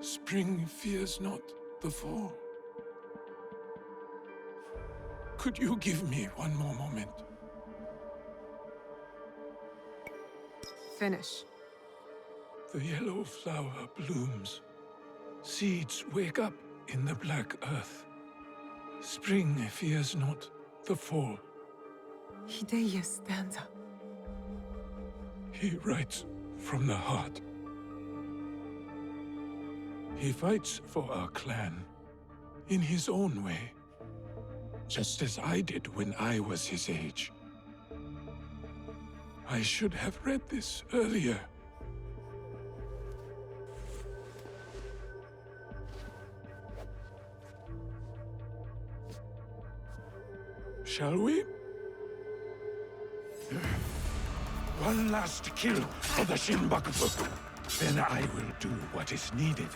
Spring fears not the fall. Could you give me one more moment? Finish. The yellow flower blooms. Seeds wake up in the black earth. Spring fears not the fall. Hideye stands up. He writes from the heart. He fights for our clan in his own way, just as I did when I was his age. I should have read this earlier. Shall we? One last kill for the Shinbakufu. Then I will do what is needed.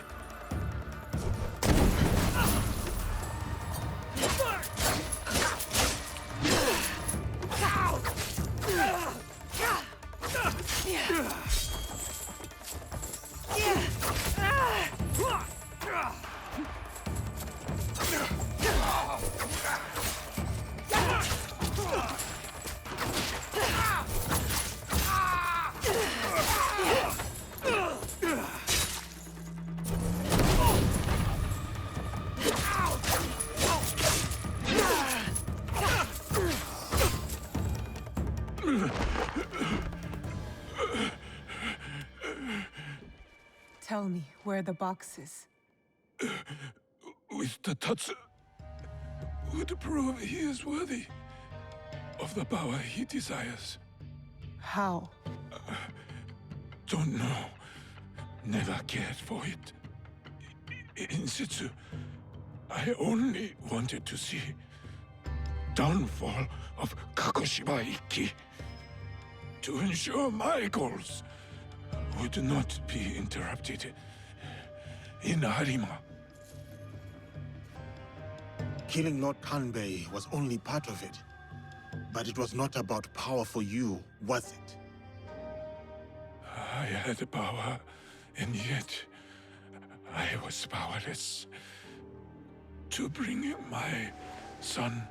Tell me where the box is. With the Tatsu would prove he is worthy of the power he desires. How? Don't know. Never cared for it. In situ, I only wanted to see downfall of Kagoshima Ikki to ensure my goals would not be interrupted in Harima. Killing Lord Kanbei was only part of it. But it was not about power for you, was it? I had power, and yet I was powerless to bring my son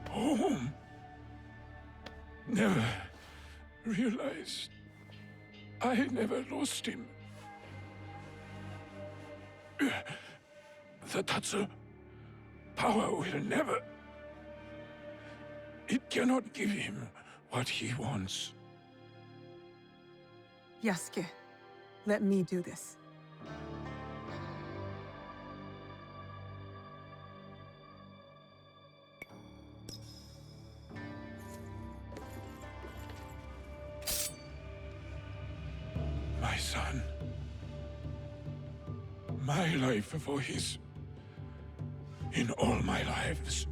home. Never realized I never lost him. The Tatsu power will never... It cannot give him what he wants. Yasuke, let me do this. My son. My life for his. In all my lives.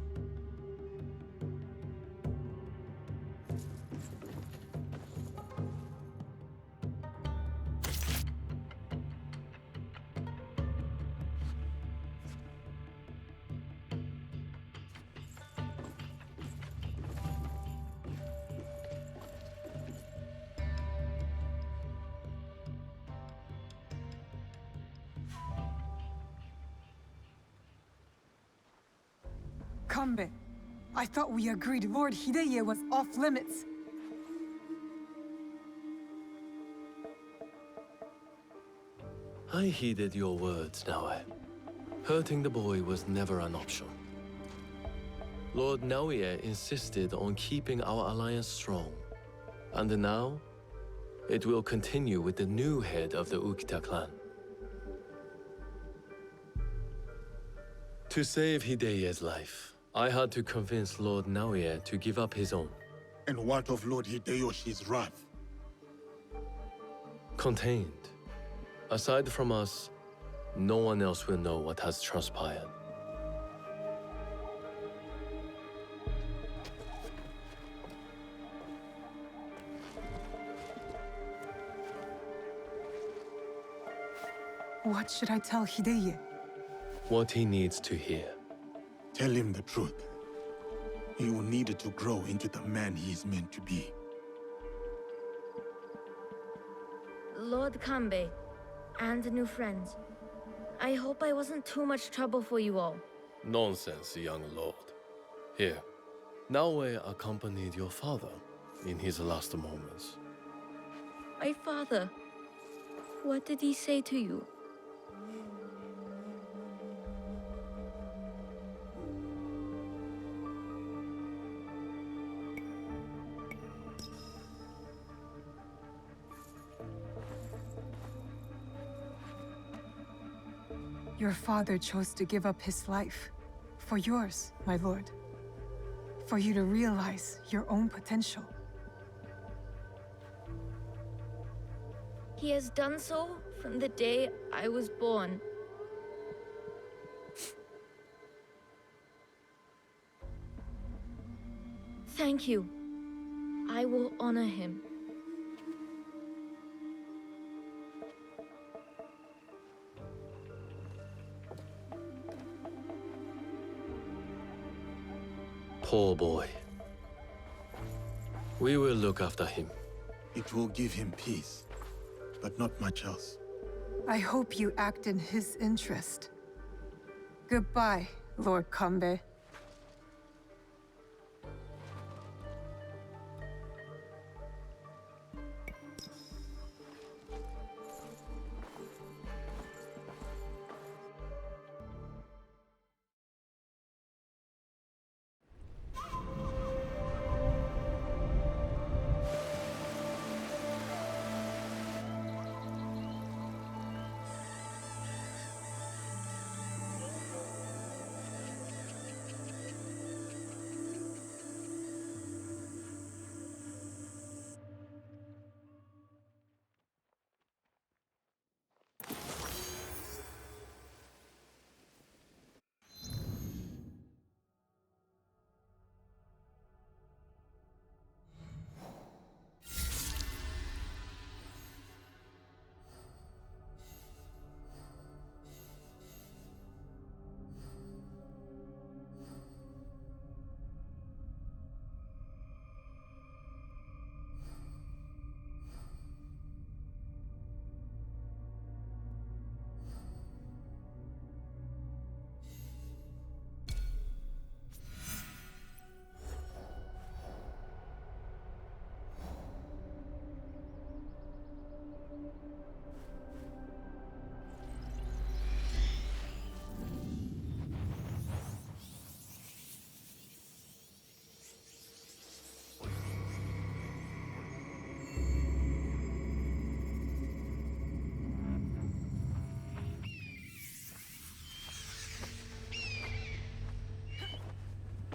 Kanbei, I thought we agreed Lord Hideye was off limits. I heeded your words, Naoe. Hurting the boy was never an option. Lord Naoye insisted on keeping our alliance strong. And now, it will continue with the new head of the Ukita clan. To save Hideye's life, I had to convince Lord Naoye to give up his own. And what of Lord Hideyoshi's wrath? Contained. Aside from us, no one else will know what has transpired. What should I tell Hideye? What he needs to hear. Tell him the truth. He will need to grow into the man he is meant to be. Lord Kanbei and new friends. I hope I wasn't too much trouble for you all. Nonsense, young lord. Here, Naue accompanied your father in his last moments. My father. What did he say to you? Your father chose to give up his life. For yours, my lord. For you to realize your own potential. He has done so from the day I was born. Thank you. I will honor him. Poor boy. We will look after him. It will give him peace, but not much else. I hope you act in his interest. Goodbye, Lord Kanbei.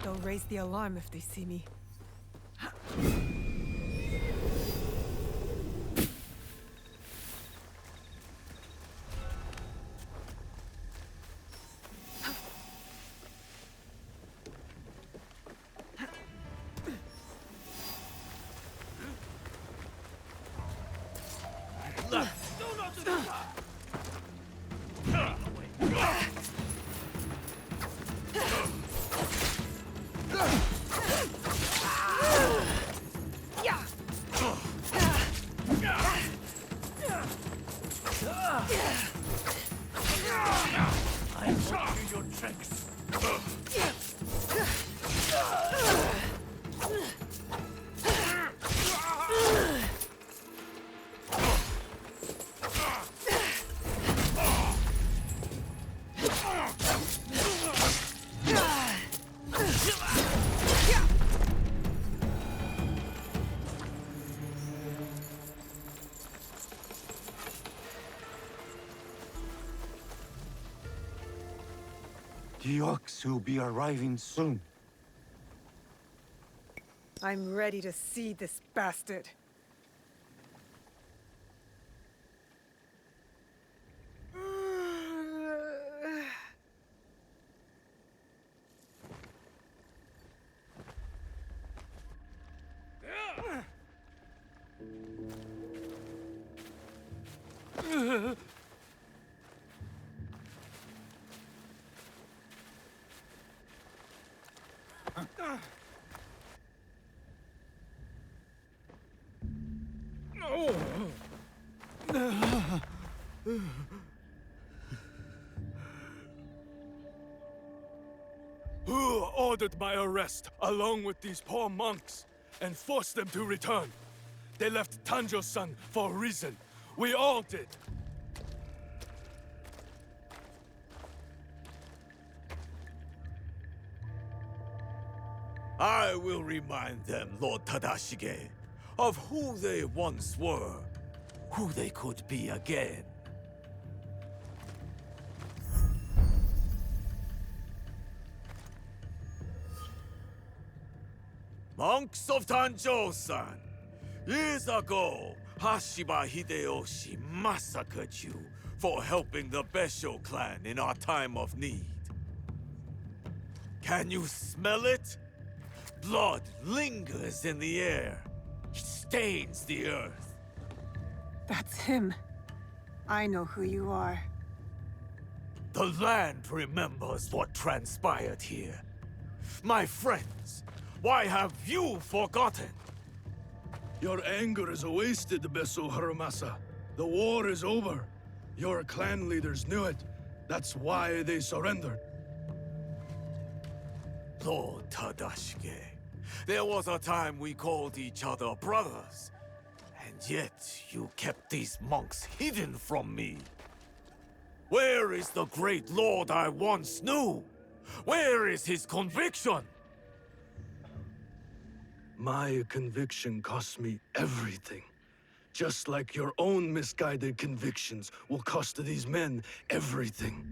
They'll raise the alarm if they see me. The Ox will be arriving soon. I'm ready to see this bastard. ordered my arrest, along with these poor monks, and forced them to return. They left Tanjo-san for a reason. We all did. I will remind them, Lord Tadashige, of who they once were, who they could be again. Monks of Tanjo-san, years ago, Hashiba Hideyoshi massacred you for helping the Besho clan in our time of need. Can you smell it? Blood lingers in the air. It stains the earth. That's him. I know who you are. The land remembers what transpired here. My friends, why have you forgotten? Your anger is wasted, Beso Haramasa. The war is over. Your clan leaders knew it. That's why they surrendered. Lord Tadashige, there was a time we called each other brothers. And yet you kept these monks hidden from me. Where is the great lord I once knew? Where is his conviction? My conviction cost me everything. Just like your own misguided convictions will cost these men everything.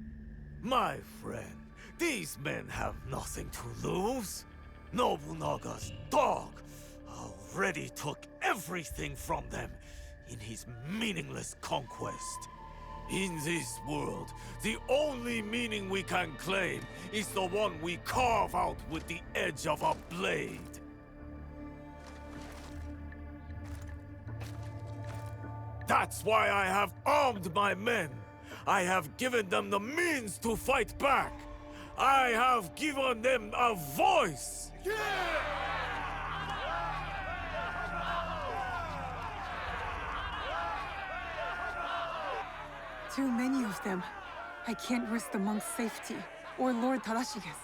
My friend, these men have nothing to lose. Nobunaga's dog already took everything from them in his meaningless conquest. In this world, the only meaning we can claim is the one we carve out with the edge of a blade. That's why I have armed my men. I have given them the means to fight back. I have given them a voice. Too many of them. I can't risk the monk's safety, or Lord Tadashige's.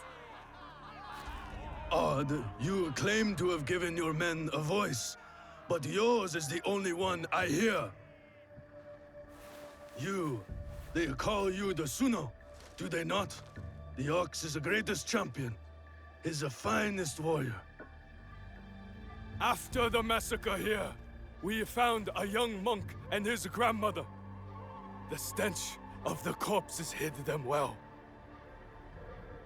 Odd, you claim to have given your men a voice, but yours is the only one I hear. They call you the Suno, do they not? The Ox is the greatest champion. He's the finest warrior. After the massacre here, we found a young monk and his grandmother. The stench of the corpses hid them well.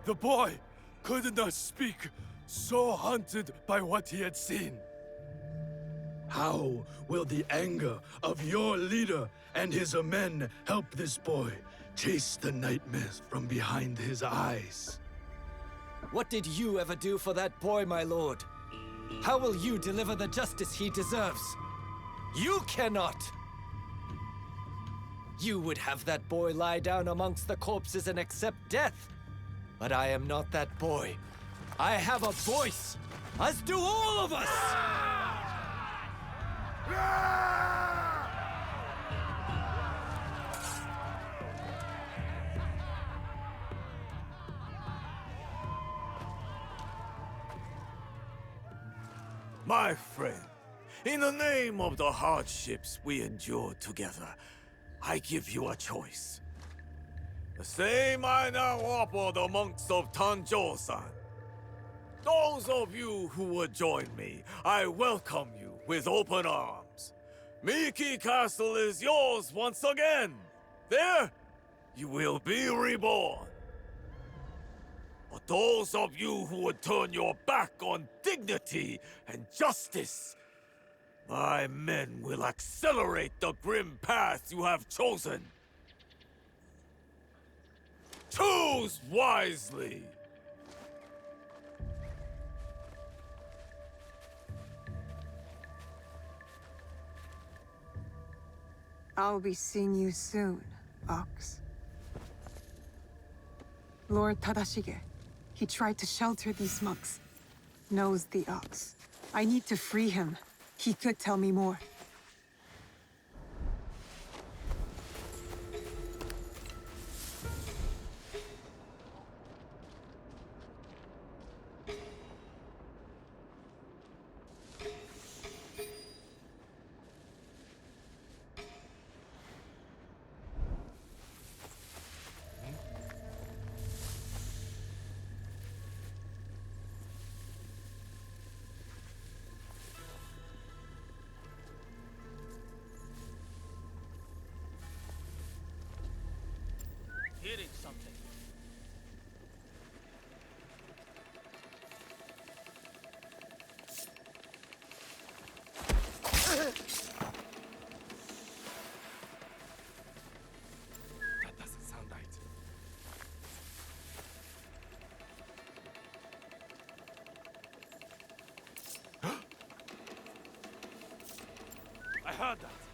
The boy could not speak, so haunted by what he had seen. How will the anger of your leader and his men help this boy chase the nightmares from behind his eyes? What did you ever do for that boy, my lord? How will you deliver the justice he deserves? You cannot! You would have that boy lie down amongst the corpses and accept death. But I am not that boy. I have a voice, as do all of us! My friend, in the name of the hardships we endured together, I give you a choice. The same I now offer the monks of Tanjo-san. Those of you who would join me, I welcome you with open arms. Miki Castle is yours once again. There, you will be reborn. But those of you who would turn your back on dignity and justice, my men will accelerate the grim path you have chosen. Choose wisely! I'll be seeing you soon, Ox. Lord Tadashige. He tried to shelter these monks. Knows the Ox. I need to free him. He could tell me more. heard that.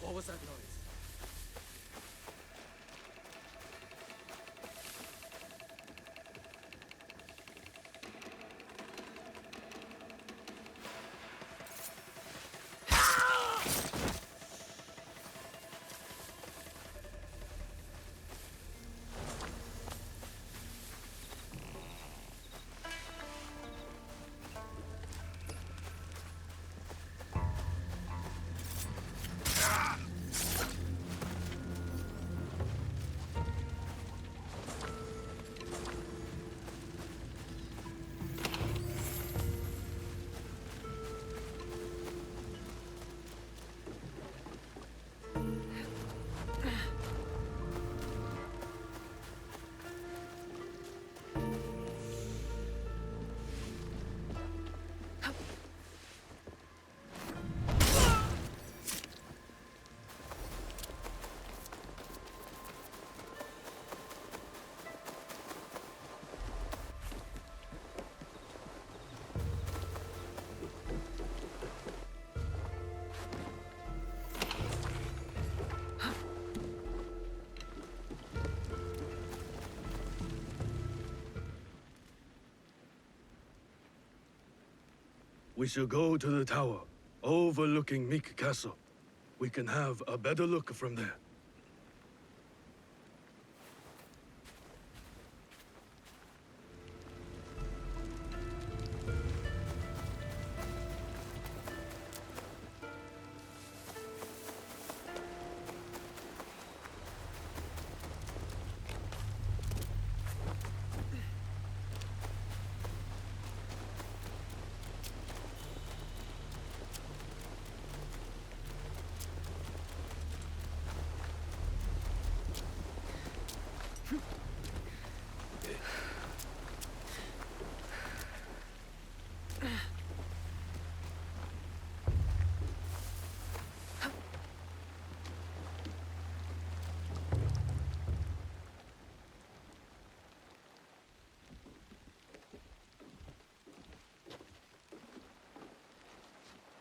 What was that noise? We shall go to the tower, overlooking Meek Castle. We can have a better look from there.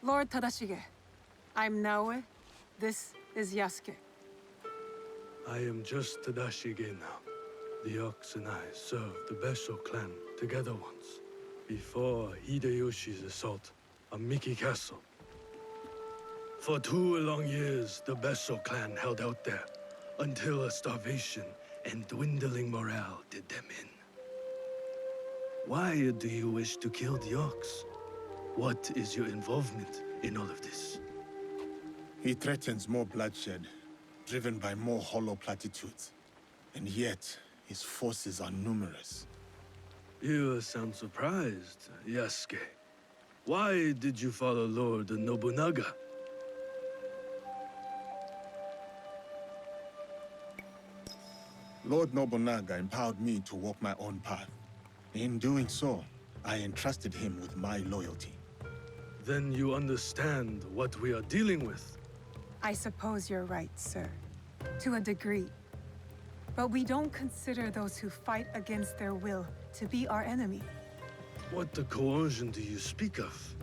Lord Tadashige, I'm Naoe. This is Yasuke. I am just Tadashige now. The Ox and I served the Besso clan together once, before Hideyoshi's assault on Miki Castle. For 2 long years, the Besso clan held out there, until a starvation and dwindling morale did them in. Why do you wish to kill the Ox? What is your involvement in all of this? He threatens more bloodshed, driven by more hollow platitudes. And yet, his forces are numerous. You sound surprised, Yasuke. Why did you follow Lord Nobunaga? Lord Nobunaga empowered me to walk my own path. In doing so, I entrusted him with my loyalty. Then you understand what we are dealing with. I suppose you're right, sir. To a degree. But we don't consider those who fight against their will to be our enemy. What the coercion do you speak of?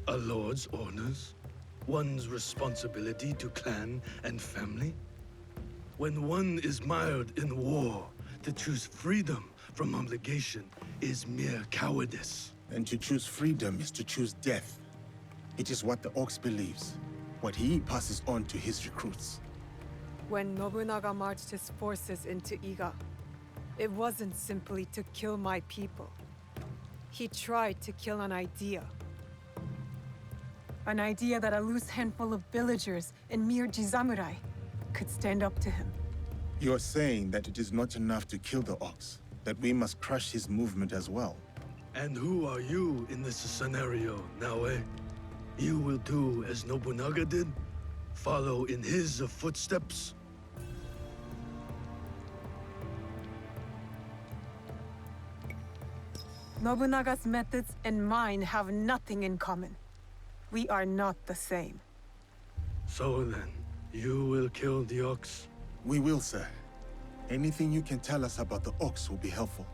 A lord's orders? One's responsibility to clan and family? When one is mired in war, to choose freedom from obligation is mere cowardice. And to choose freedom is to choose death. It is what the Ox believes, what he passes on to his recruits. When Nobunaga marched his forces into Iga, it wasn't simply to kill my people. He tried to kill an idea. An idea that a loose handful of villagers and mere Jizamurai could stand up to him. You're saying that it is not enough to kill the Ox, that we must crush his movement as well. And who are you in this scenario, Naoe? You will do as Nobunaga did? Follow in his footsteps? Nobunaga's methods and mine have nothing in common. We are not the same. So then, you will kill the Ox? We will, sir. Anything you can tell us about the Ox will be helpful.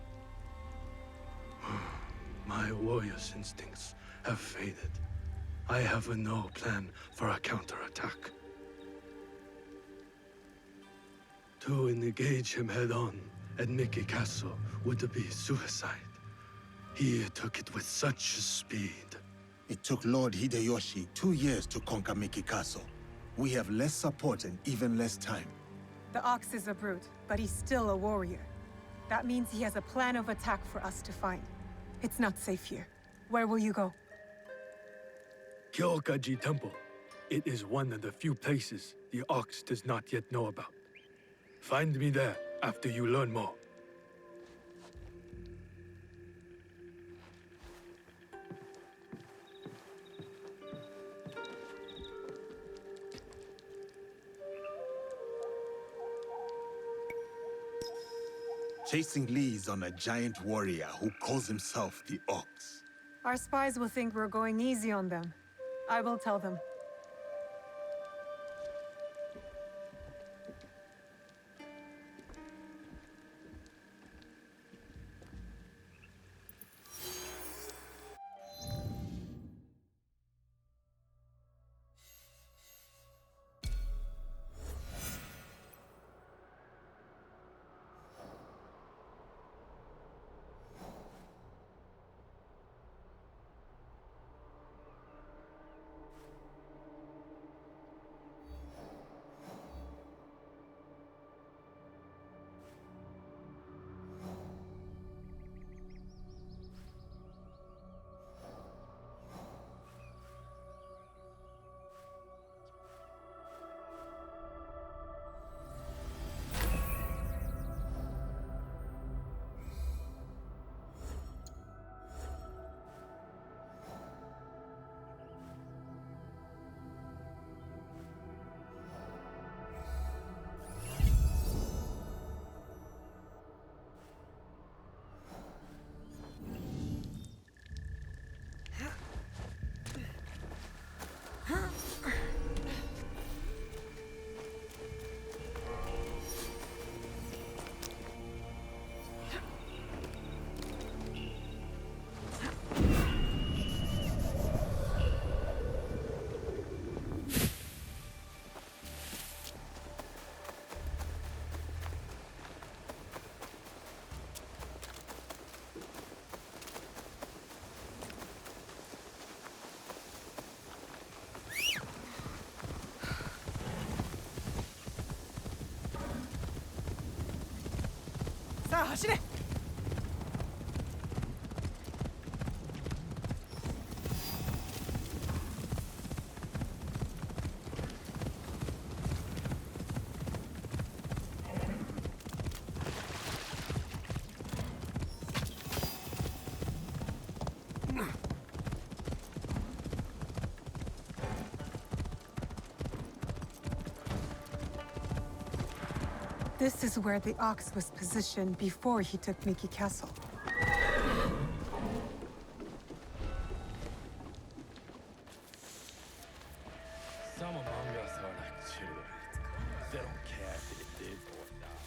My warrior's instincts have faded. I have no plan for a counterattack. To engage him head-on at Miki Castle would be suicide. He took it with such speed. It took Lord Hideyoshi 2 years to conquer Miki Castle. We have less support and even less time. The Ox is a brute, but he's still a warrior. That means he has a plan of attack for us to find. It's not safe here. Where will you go? Kyokaji Temple. It is one of the few places the Ox does not yet know about. Find me there after you learn more. Chasing leads on a giant warrior who calls himself the Ox. Our spies will think we're going easy on them. I will tell them. さあ走れ This is where the ox was positioned before he took Mickey Castle. Some among us are like children. They don't care if it live or die.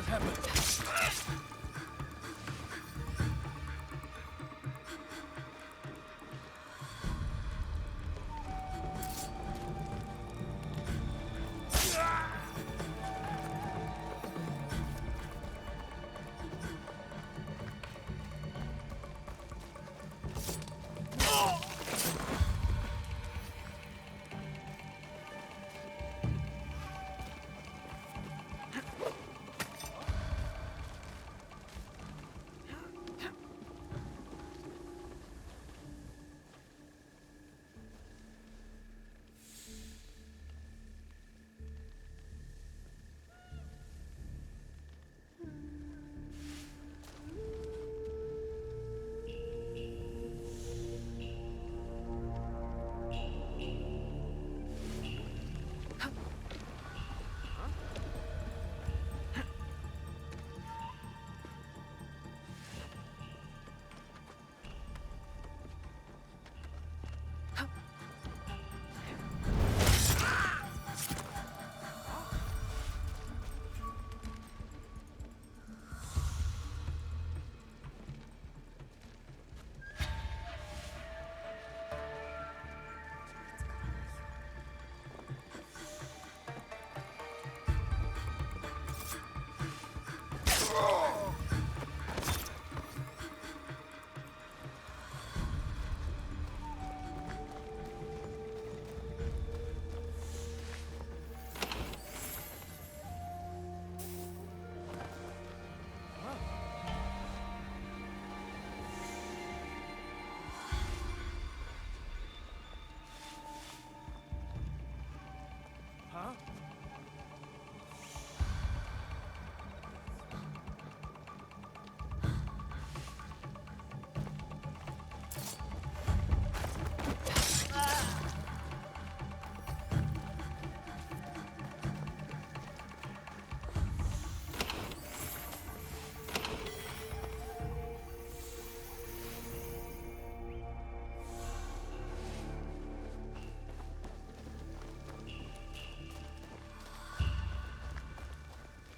happened?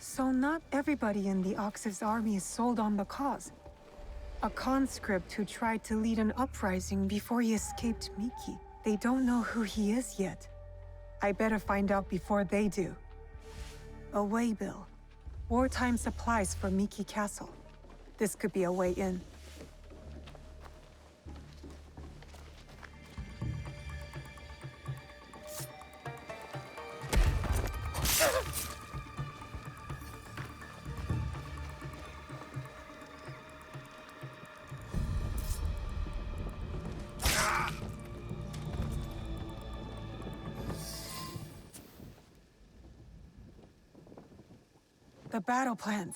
So not everybody in the Ox's army is sold on the cause. A conscript who tried to lead an uprising before he escaped Miki. They don't know who he is yet. I better find out before they do. A waybill. Wartime supplies for Miki Castle. This could be a way in. The battle plans.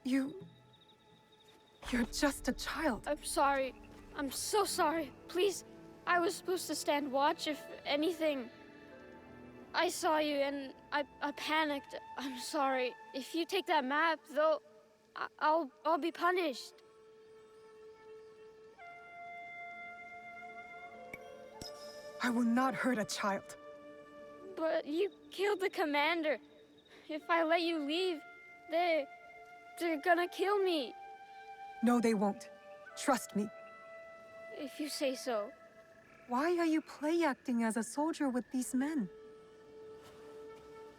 You're just a child. I'm sorry. I'm so sorry. Please, I was supposed to stand watch if anything. I saw you and I panicked. I'm sorry. If you take that map, though, I'll be punished. I will not hurt a child. But you killed the commander. If I let you leave, they're gonna kill me. No, they won't. Trust me. If you say so. Why are you play acting as a soldier with these men?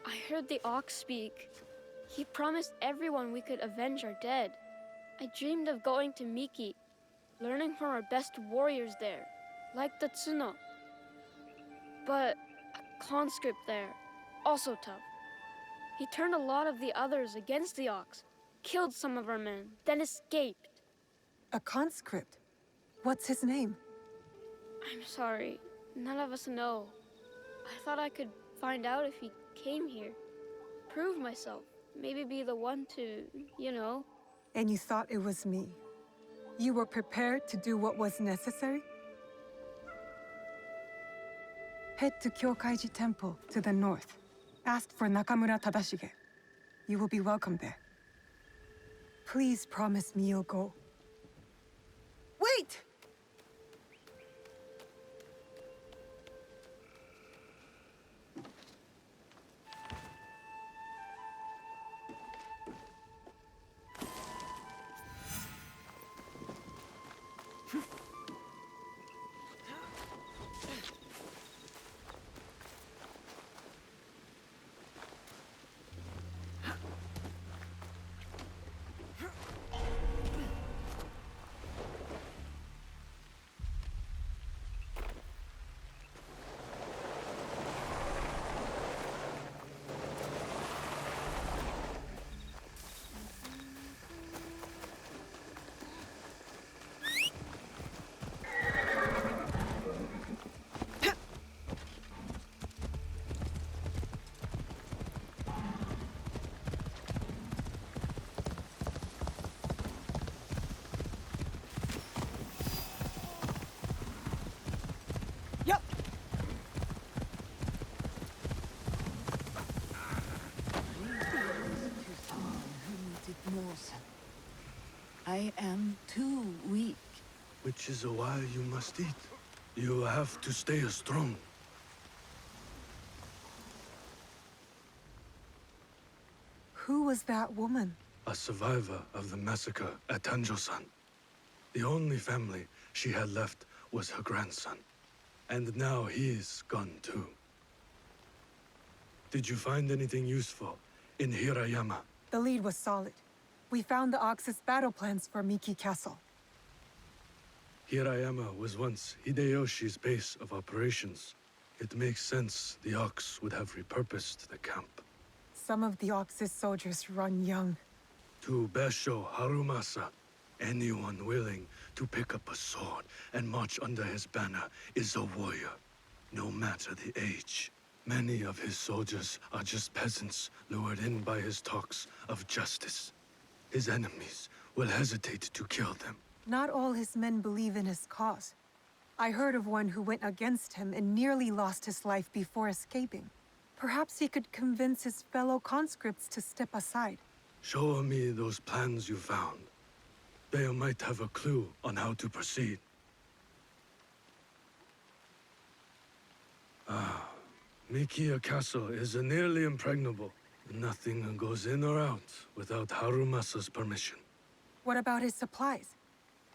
I heard the Ox speak. He promised everyone we could avenge our dead. I dreamed of going to Miki, learning from our best warriors there, like the Tsuno. But a conscript there, also tough. He turned a lot of the others against the Ox, killed some of our men, then escaped. A conscript? What's his name? I'm sorry, none of us know. I thought I could find out if he came here. Prove myself, maybe be the one to, you know. And you thought it was me? You were prepared to do what was necessary? Head to Kyokaiji Temple to the north. Ask for Nakamura Tadashige. You will be welcome there. Please promise me you'll go. Wait! I am too weak. Which is why you must eat. You have to stay strong. Who was that woman? A survivor of the massacre at Tanjo-san. The only family she had left was her grandson. And now he's gone too. Did you find anything useful in Hirayama? The lead was solid. We found the Ox's battle plans for Miki Castle. Hirayama was once Hideyoshi's base of operations. It makes sense the Ox would have repurposed the camp. Some of the Ox's soldiers run young. To Besho Harumasa, anyone willing to pick up a sword and march under his banner is a warrior, no matter the age. Many of his soldiers are just peasants lured in by his talks of justice. His enemies will hesitate to kill them. Not all his men believe in his cause. I heard of one who went against him and nearly lost his life before escaping. Perhaps he could convince his fellow conscripts to step aside. Show me those plans you found. They might have a clue on how to proceed. Mikiya Castle is nearly impregnable. Nothing goes in or out without Harumasa's permission. What about his supplies?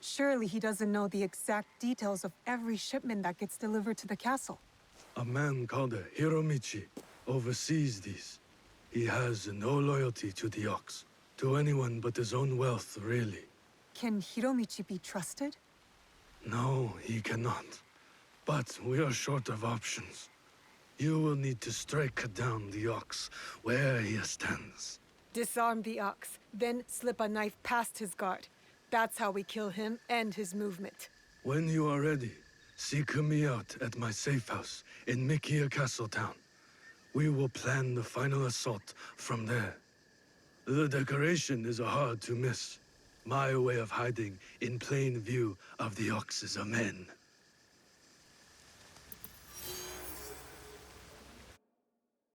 Surely he doesn't know the exact details of every shipment that gets delivered to the castle. A man called Hiromichi oversees these. He has no loyalty to the Ox, to anyone but his own wealth, really. Can Hiromichi be trusted? No, he cannot. But we are short of options. You will need to strike down the Ox where he stands. Disarm the Ox, then slip a knife past his guard. That's how we kill him and his movement. When you are ready, seek me out at my safe house in Mikiya Castle Town. We will plan the final assault from there. The decoration is hard to miss. My way of hiding in plain view of the Ox's men.